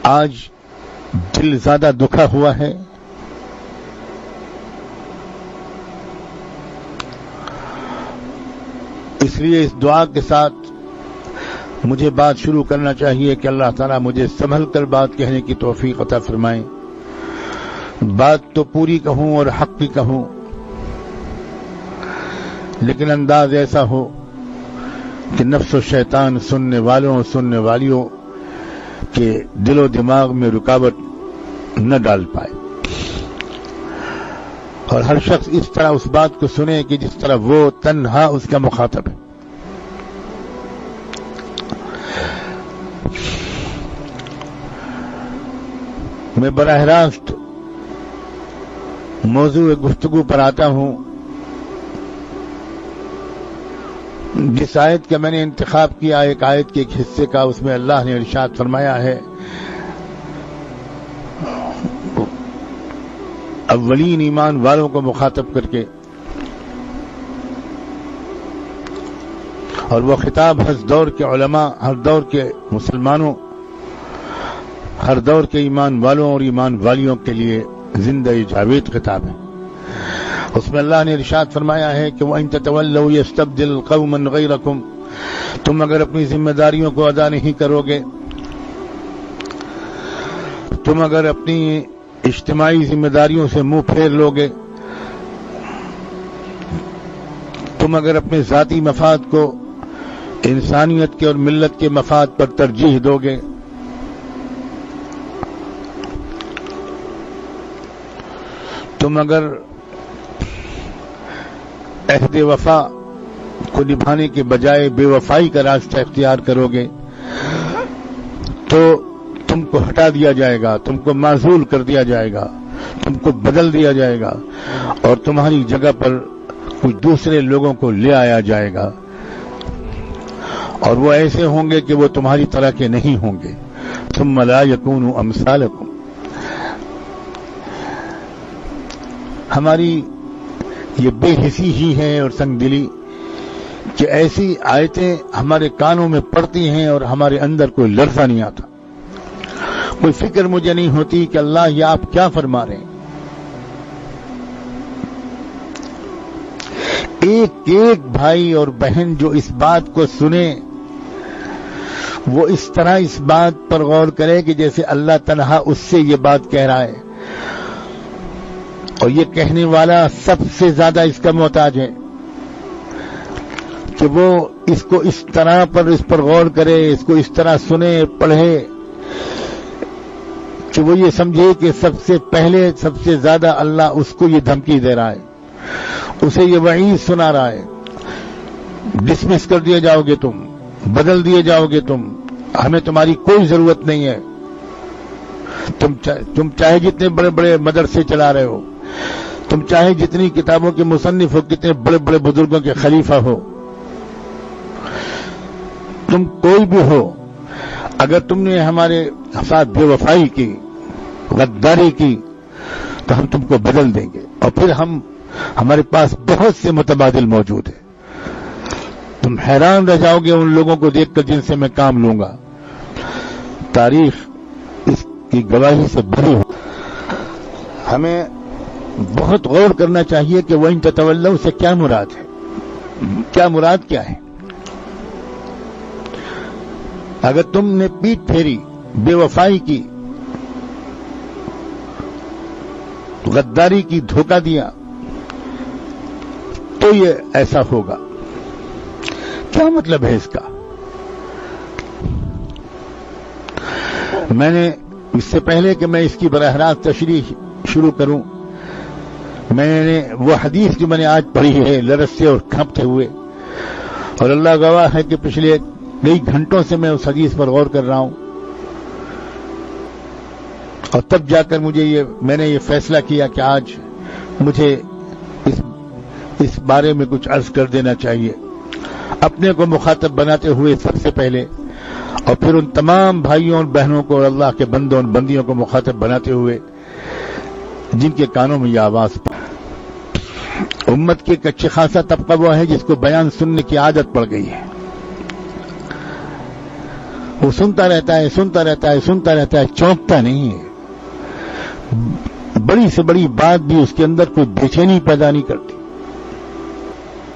آج دل زیادہ دکھا ہوا ہے. اس لیے اس دعا کے ساتھ مجھے بات شروع کرنا چاہیے کہ اللہ تعالیٰ مجھے سنبھل کر بات کہنے کی توفیق عطا فرمائیں. بات تو پوری کہوں اور حق کی کہوں، لیکن انداز ایسا ہو کہ نفس و شیطان سننے والوں اور سننے والیوں کے دل و دماغ میں رکاوٹ نہ ڈال پائے، اور ہر شخص اس طرح اس بات کو سنے کہ جس طرح وہ تنہا اس کا مخاطب ہے. میں براہ راست موضوع گفتگو پر آتا ہوں. جس آیت کا میں نے انتخاب کیا، ایک آیت کے ایک حصے کا، اس میں اللہ نے ارشاد فرمایا ہے اولین ایمان والوں کو مخاطب کر کے، اور وہ خطاب ہر دور کے علماء، ہر دور کے مسلمانوں، ہر دور کے ایمان والوں اور ایمان والیوں کے لیے زندہ جاوید خطاب ہے. اس میں اللہ نے ارشاد فرمایا ہے کہ وَإِن تَتَوَلَّوْا يَسْتَبْدِلْ قَوْمًا غَيْرَكُمْ، تم اگر اپنی ذمہ داریوں کو ادا نہیں کرو گے، تم اگر اپنی اجتماعی ذمہ داریوں سے منہ پھیر لو گے، تم اگر اپنے ذاتی مفاد کو انسانیت کے اور ملت کے مفاد پر ترجیح دو گے، تم اگر عہد وفا کو نبھانے کے بجائے بے وفائی کا راستہ اختیار کرو گے، تو تم کو ہٹا دیا جائے گا، تم کو معزول کر دیا جائے گا، تم کو بدل دیا جائے گا، اور تمہاری جگہ پر کچھ دوسرے لوگوں کو لے آیا جائے گا، اور وہ ایسے ہوں گے کہ وہ تمہاری طرح کے نہیں ہوں گے. ثم لا يكونوا امثالكم. ہماری یہ بے حسی ہی ہے اور سنگ دلی کہ ایسی آیتیں ہمارے کانوں میں پڑتی ہیں اور ہمارے اندر کوئی لرزہ نہیں آتا، کوئی فکر مجھے نہیں ہوتی کہ اللہ یہ آپ کیا فرما رہے ہیں. ایک ایک بھائی اور بہن جو اس بات کو سنے، وہ اس طرح اس بات پر غور کرے کہ جیسے اللہ تنہا اس سے یہ بات کہہ رہا ہے، اور یہ کہنے والا سب سے زیادہ اس کا محتاج ہے، کہ وہ اس کو اس طرح پر اس پر غور کرے، اس کو اس طرح سنے پڑھے کہ وہ یہ سمجھے کہ سب سے پہلے سب سے زیادہ اللہ اس کو یہ دھمکی دے رہا ہے، اسے یہ وعید سنا رہا ہے، ڈسمس کر دیے جاؤ گے تم، بدل دیے جاؤ گے تم، ہمیں تمہاری کوئی ضرورت نہیں ہے. تم چاہے جتنے بڑے بڑے مدرسے چلا رہے ہو، تم چاہے جتنی کتابوں کے مصنف ہو، کتنے بڑے بڑے بزرگوں کے خلیفہ ہو، تم کوئی بھی ہو، اگر تم نے ہمارے ساتھ بے وفائی کی، غداری کی، تو ہم تم کو بدل دیں گے، اور پھر ہمارے پاس بہت سے متبادل موجود ہیں. تم حیران رہ جاؤ گے ان لوگوں کو دیکھ کر جن سے میں کام لوں گا. تاریخ اس کی گواہی سے بھری ہو. ہمیں بہت غور کرنا چاہیے کہ وَإِن تَتَوَلَّوْا سے کیا مراد ہے، کیا مراد کیا ہے. اگر تم نے پیٹ پھیری، بے وفائی کی، غداری کی، دھوکہ دیا، تو یہ ایسا ہوگا. کیا مطلب ہے اس کا؟ میں نے اس سے پہلے کہ میں اس کی براہ راست تشریح شروع کروں، میں نے وہ حدیث جو میں نے آج پڑھی ہے لرزتے اور کانپتے ہوئے، اور اللہ گواہ ہے کہ پچھلے کئی گھنٹوں سے میں اس حدیث پر غور کر رہا ہوں، اور تب جا کر میں نے یہ فیصلہ کیا کہ آج مجھے اس بارے میں کچھ عرض کر دینا چاہیے، اپنے کو مخاطب بناتے ہوئے سب سے پہلے، اور پھر ان تمام بھائیوں اور بہنوں کو اور اللہ کے بندوں اور بندیوں کو مخاطب بناتے ہوئے جن کے کانوں میں یہ آواز امت کے ایک اچھے خاصا طبقہ وہ ہے جس کو بیان سننے کی عادت پڑ گئی ہے، وہ سنتا رہتا ہے، چونکتا نہیں ہے. بڑی سے بڑی بات بھی اس کے اندر کوئی بے چینی پیدا نہیں کرتی.